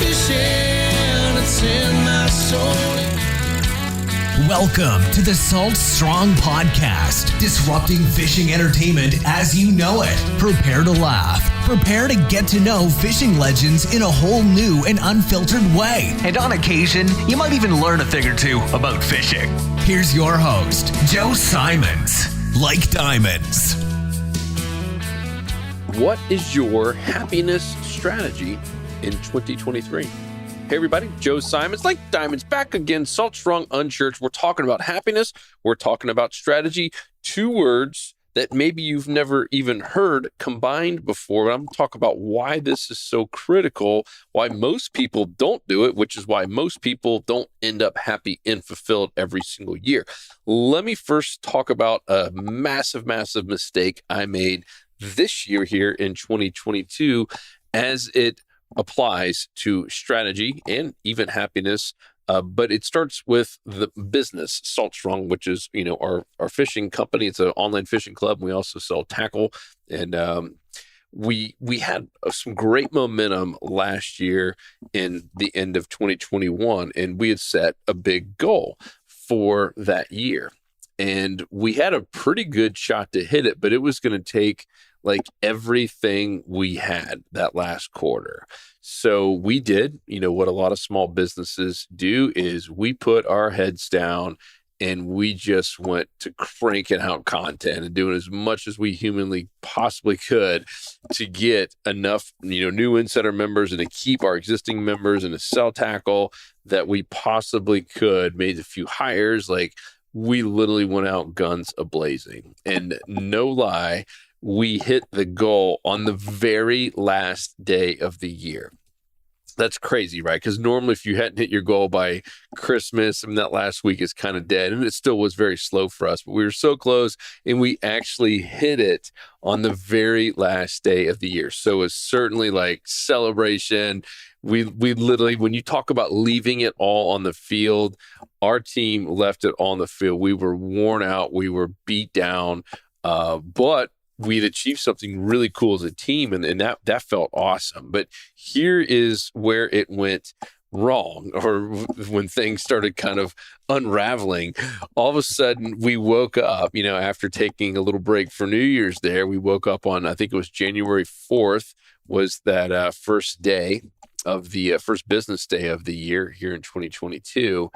fishing, it's in my soul. Welcome to the Salt Strong Podcast, disrupting fishing entertainment as you know it. Prepare to laugh. Prepare to get to know fishing legends in a whole new and unfiltered way. And on occasion, you might even learn a thing or two about fishing. Here's your host, Joe Simons. Like diamonds. What is your happiness strategy in 2023? Hey everybody, Joe Simons, Like Diamonds, back again, Salt Strong Unchurched. We're talking about happiness. We're talking about strategy. Two words that maybe you've never even heard combined before. But I'm going to talk about why this is so critical, why most people don't do it, which is why most people don't end up happy and fulfilled every single year. Let me first talk about a massive, massive mistake I made this year here in 2022 as it applies to strategy and even happiness. But it starts with the business, Salt Strong, which is, our fishing company. It's an online fishing club. We also sell tackle. And we had some great momentum last year in the end of 2021. And we had set a big goal for that year. And we had a pretty good shot to hit it, but it was going to take like everything we had that last quarter. So we did, what a lot of small businesses do is we put our heads down and we just went to cranking out content and doing as much as we humanly possibly could to get enough, new insider members and to keep our existing members and to sell tackle that we possibly could. Made a few hires. Like we literally went out guns a-blazing, and no lie, we hit the goal on the very last day of the year. That's crazy, right? Because normally if you hadn't hit your goal by Christmas, that last week is kind of dead. And it still was very slow for us, but we were so close and we actually hit it on the very last day of the year. So it was certainly like celebration. We literally, when you talk about leaving it all on the field, our team left it all on the field. We were worn out. We were beat down, but we'd achieved something really cool as a team, and that felt awesome. But here is where it went wrong, or when things started kind of unraveling. All of a sudden, we woke up, after taking a little break for New Year's there, we woke up on, I think it was January 4th, was that first day of the first business day of the year here in 2022.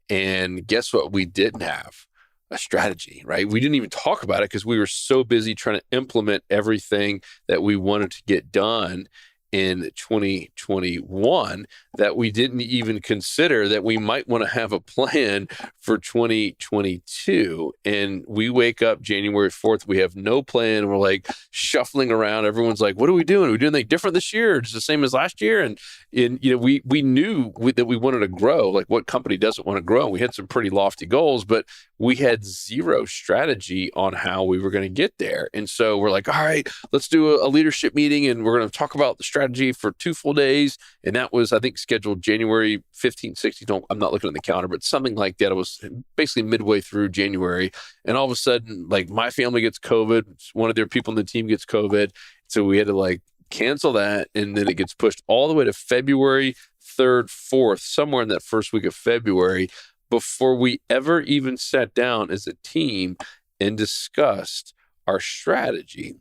And guess what? We didn't have a strategy, right? We didn't even talk about it because we were so busy trying to implement everything that we wanted to get done in 2021 that we didn't even consider that we might want to have a plan for 2022. And we wake up January 4th, we have no plan. We're like shuffling around. Everyone's like, what are we doing? Are we doing anything different this year? Or just the same as last year? And we knew that we wanted to grow. Like, what company doesn't want to grow? We had some pretty lofty goals, but we had zero strategy on how we were going to get there. And so we're like, all right, let's do a leadership meeting and we're going to talk about the strategy for 2 full days. And that was, I think, scheduled January 15th, 16th. I'm not looking at the calendar, but something like that. It was basically midway through January. And all of a sudden, like, my family gets COVID. One of their people in the team gets COVID. So we had to cancel that. And then it gets pushed all the way to February 3rd, 4th, somewhere in that first week of February, before we ever even sat down as a team and discussed our strategy.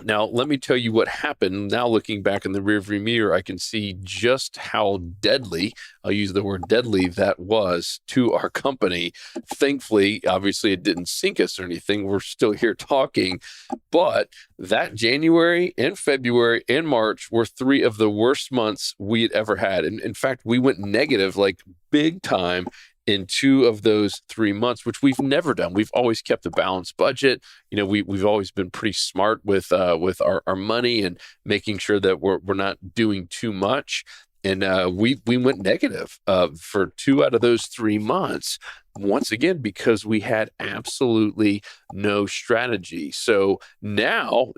Now, let me tell you what happened. Now, looking back in the rearview mirror, I can see just how deadly, I'll use the word deadly, that was to our company. Thankfully, obviously, it didn't sink us or anything. We're still here talking. But that January and February and March were 3 of the worst months we had ever had. And in fact, we went negative, big time, in 2 of those 3 months, which we've never done. We've always kept a balanced budget. We've always been pretty smart with our money and making sure that we're not doing too much. And we went negative for 2 out of those 3 months. Once again, because we had absolutely no strategy. So now,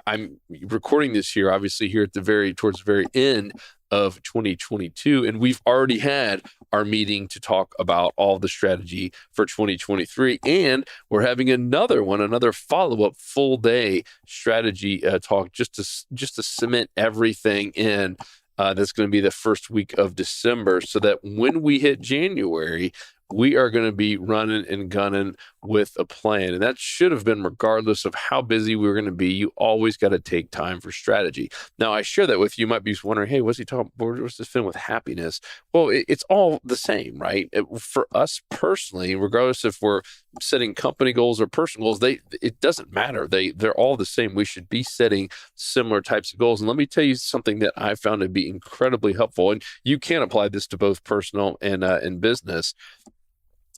I'm recording this here, obviously here towards the very end of 2022, and we've already had our meeting to talk about all the strategy for 2023, and we're having another follow-up full day strategy talk just to cement everything in That's going to be the first week of December, so that when we hit January, we are going to be running and gunning with a plan. And that should have been regardless of how busy we were going to be. You always got to take time for strategy. Now, I share that with you. You might be wondering, hey, what's he talking about? What's this fit with happiness? Well, it's all the same, right? For us personally, regardless if we're setting company goals or personal goals, it doesn't matter. They're all the same. We should be setting similar types of goals. And let me tell you something that I found to be incredibly helpful. And you can apply this to both personal and business.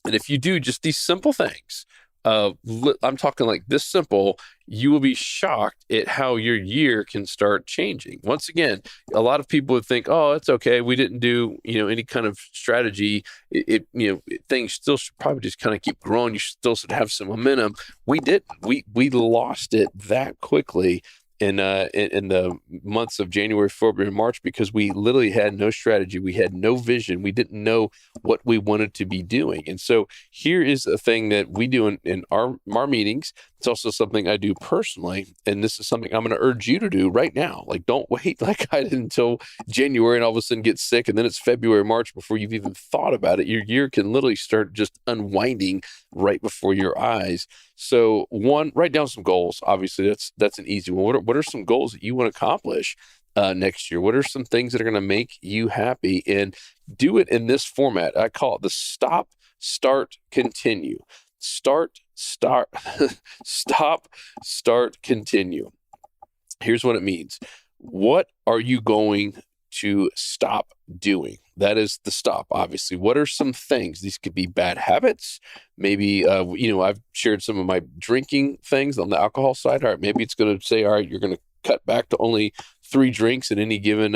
And if you do just these simple things, I'm talking like this simple, you will be shocked at how your year can start changing. Once again, a lot of people would think, oh, it's okay, we didn't do, any kind of strategy. Things still should probably just kind of keep growing. You still should have some momentum. We didn't. We lost it that quickly in the months of January, February, and March, because we literally had no strategy. We had no vision. We didn't know what we wanted to be doing. And so here is a thing that we do in our meetings. It's also something I do personally. And this is something I'm going to urge you to do right now. Like, don't wait like I did until January and all of a sudden get sick. And then it's February, March before you've even thought about it. Your year can literally start just unwinding right before your eyes. So one, write down some goals. Obviously, that's an easy one. What are some goals that you want to accomplish next year? What are some things that are going to make you happy? And do it in this format. I call it the stop, start, continue. Start, stop, start, continue. Here's what it means. What are you going to stop doing? That is the stop, obviously. What are some things? These could be bad habits. Maybe, I've shared some of my drinking things on the alcohol side. All right, maybe it's going to say, all right, you're going to cut back to only 3 drinks in any given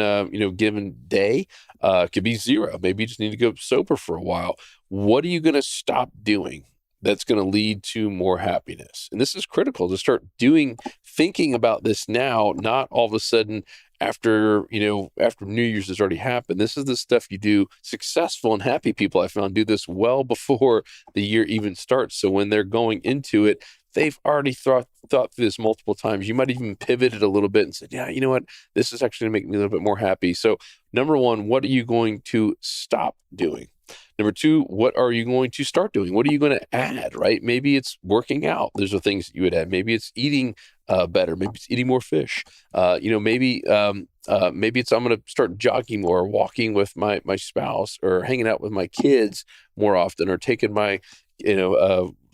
day. It could be 0. Maybe you just need to go sober for a while. What are you going to stop doing that's going to lead to more happiness? And this is critical to start thinking about this now, not all of a sudden after New Year's has already happened. This is the stuff you do. Successful and happy people, I found, do this well before the year even starts. So when they're going into it, they've already thought through this multiple times. You might even pivoted a little bit and said, yeah, you know what? This is actually going to make me a little bit more happy. So number 1, what are you going to stop doing? Number 2, what are you going to start doing? What are you going to add, right? Maybe it's working out. Those are things that you would add. Maybe it's eating better. Maybe it's eating more fish. Maybe it's I'm going to start jogging more, or walking with my spouse, or hanging out with my kids more often, or taking my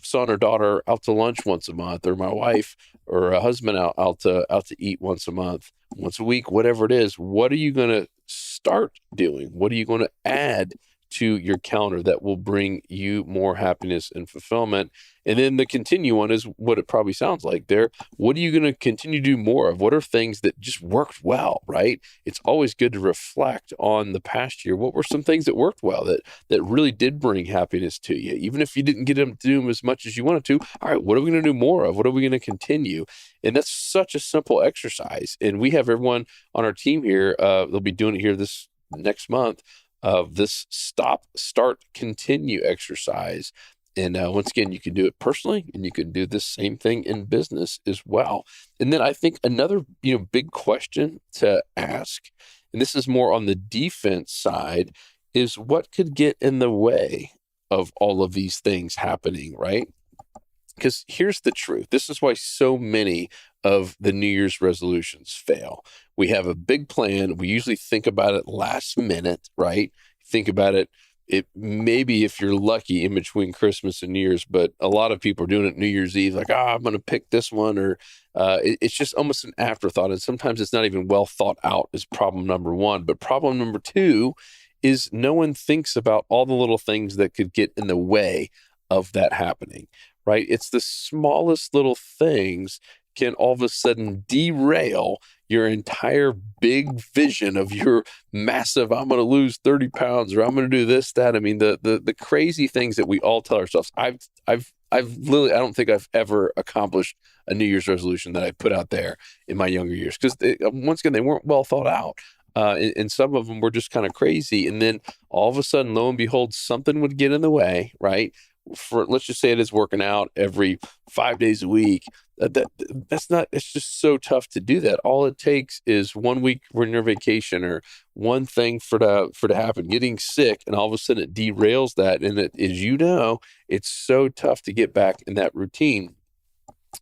son or daughter out to lunch once a month, or my wife or a husband out to eat once a month, once a week, whatever it is. What are you going to start doing? What are you going to add to your calendar that will bring you more happiness and fulfillment? And then the continue one is what it probably sounds like there. What are you going to continue to do more of? What are things that just worked well, right? It's always good to reflect on the past year. What were some things that worked well, that really did bring happiness to you? Even if you didn't get them to do them as much as you wanted to, all right, what are we going to do more of? What are we going to continue? And that's such a simple exercise. And we have everyone on our team here. They'll be doing it here this next month, of this stop, start, continue exercise. And once again, you can do it personally, and you can do this same thing in business as well. And then I think another big question to ask, and this is more on the defense side, is what could get in the way of all of these things happening, right? Because here's the truth. This is why so many of the New Year's resolutions fail. We have a big plan. We usually think about it last minute, right? Think about it maybe, if you're lucky, in between Christmas and New Year's, but a lot of people are doing it New Year's Eve, like, I'm going to pick this one, or it's just almost an afterthought. And sometimes it's not even well thought out, is problem number 1. But problem number 2 is no one thinks about all the little things that could get in the way of that happening, right? It's the smallest little things can all of a sudden derail your entire big vision of your massive, I'm going to lose 30 pounds, or I'm going to do this, that. I mean, the crazy things that we all tell ourselves. I've literally, I don't think I've ever accomplished a New Year's resolution that I put out there in my younger years, because once again, they weren't well thought out. And some of them were just kind of crazy. And then all of a sudden, lo and behold, something would get in the way, right? for, let's just say it is working out every 5 days a week. That's not, it's just so tough to do that. All it takes is 1 week when you're on vacation or one thing for to happen, getting sick, and all of a sudden it derails that. And it, as you know, it's so tough to get back in that routine.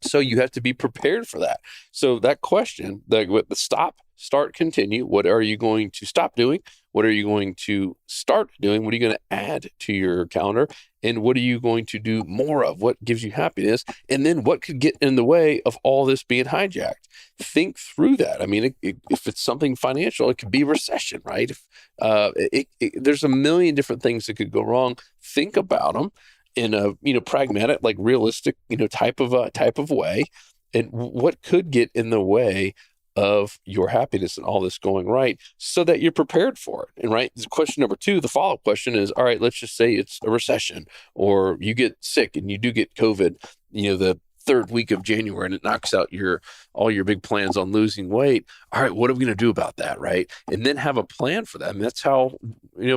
So you have to be prepared for that. So that question, the stop, start, continue, what are you going to stop doing? What are you going to start doing? What are you going to add to your calendar? And what are you going to do more of? What gives you happiness? And then what could get in the way of all this being hijacked? Think through that. I mean, if it's something financial, it could be recession, right? There's a million different things that could go wrong. Think about them in a pragmatic, like realistic, type of way, and what could get in the way of your happiness and all this going right, so that you're prepared for it. And right, question number 2, the follow-up question is, all right, let's just say it's a recession, or you get sick and you do get COVID, the 3rd week of January, and it knocks out all your big plans on losing weight. All right, what are we going to do about that, right? And then have a plan for that. And that's how,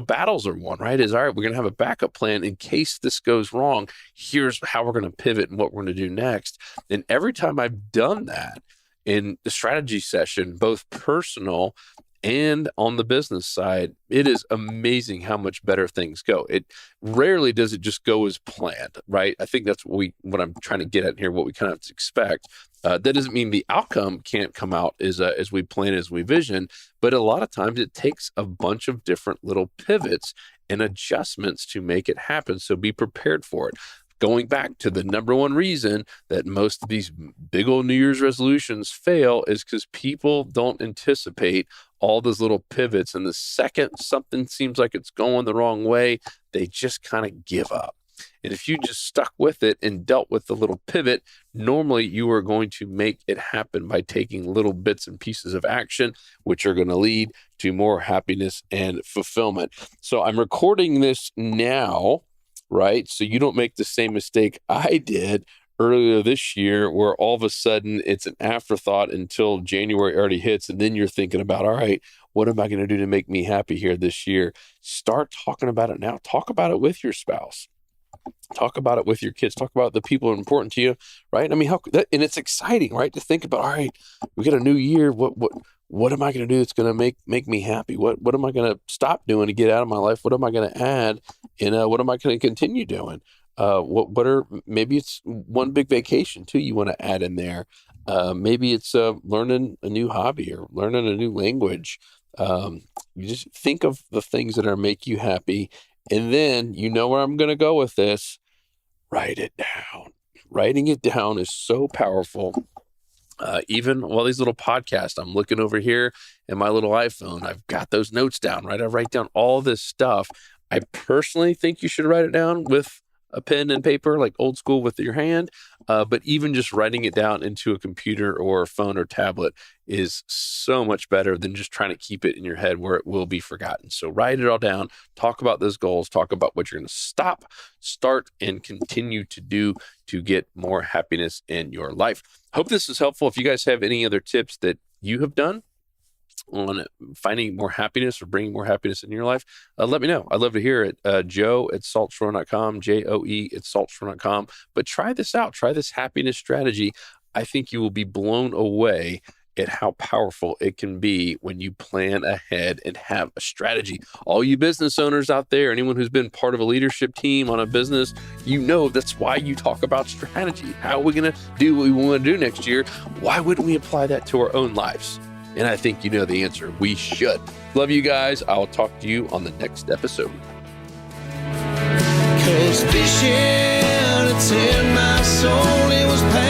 battles are won, right? Is, all right, we're going to have a backup plan in case this goes wrong. Here's how we're going to pivot and what we're going to do next. And every time I've done that in the strategy session, both personal and on the business side, it is amazing how much better things go. It rarely does it just go as planned, right? I think that's what I'm trying to get at here, what we kind of expect. That doesn't mean the outcome can't come out as we plan, as we vision, but a lot of times it takes a bunch of different little pivots and adjustments to make it happen. So be prepared for it. Going back to the number one reason that most of these big old New Year's resolutions fail is because people don't anticipate all those little pivots. And the second something seems like it's going the wrong way, they just kind of give up. And if you just stuck with it and dealt with the little pivot, normally you are going to make it happen by taking little bits and pieces of action, which are going to lead to more happiness and fulfillment. So I'm recording this now, right? So you don't make the same mistake I did earlier this year, where all of a sudden it's an afterthought until January already hits. And then you're thinking about, all right, what am I going to do to make me happy here this year? Start talking about it now. Talk about it with your spouse. Talk about it with your kids. Talk about the people who are important to you, right? I mean, and it's exciting, right? To think about, all right, we got a new year. What am I going to do that's going to make me happy? What am I going to stop doing to get out of my life? What am I going to add? And what am I going to continue doing? Maybe it's one big vacation too you want to add in there. Maybe it's learning a new hobby or learning a new language. You just think of the things that make you happy. And then where I'm going to go with this. Write it down. Writing it down is so powerful. Even while these little podcasts, I'm looking over here in my little iPhone, I've got those notes down, right? I write down all this stuff. I personally think you should write it down with a pen and paper, like old school with your hand. But even just writing it down into a computer or a phone or tablet is so much better than just trying to keep it in your head where it will be forgotten. So write it all down, talk about those goals, talk about what you're going to stop, start, and continue to do to get more happiness in your life. Hope this is helpful. If you guys have any other tips that you have done on finding more happiness or bringing more happiness in your life, let me know. I'd love to hear it. Joe@saltstrong.com, JOE@saltstrong.com. But try this out. Try this happiness strategy. I think you will be blown away at how powerful it can be when you plan ahead and have a strategy. All you business owners out there, anyone who's been part of a leadership team on a business, that's why you talk about strategy. How are we going to do what we want to do next year? Why wouldn't we apply that to our own lives? And I think you know the answer. We should. Love you guys. I'll talk to you on the next episode. 'Cause fishing, it's in my soul. It was pain.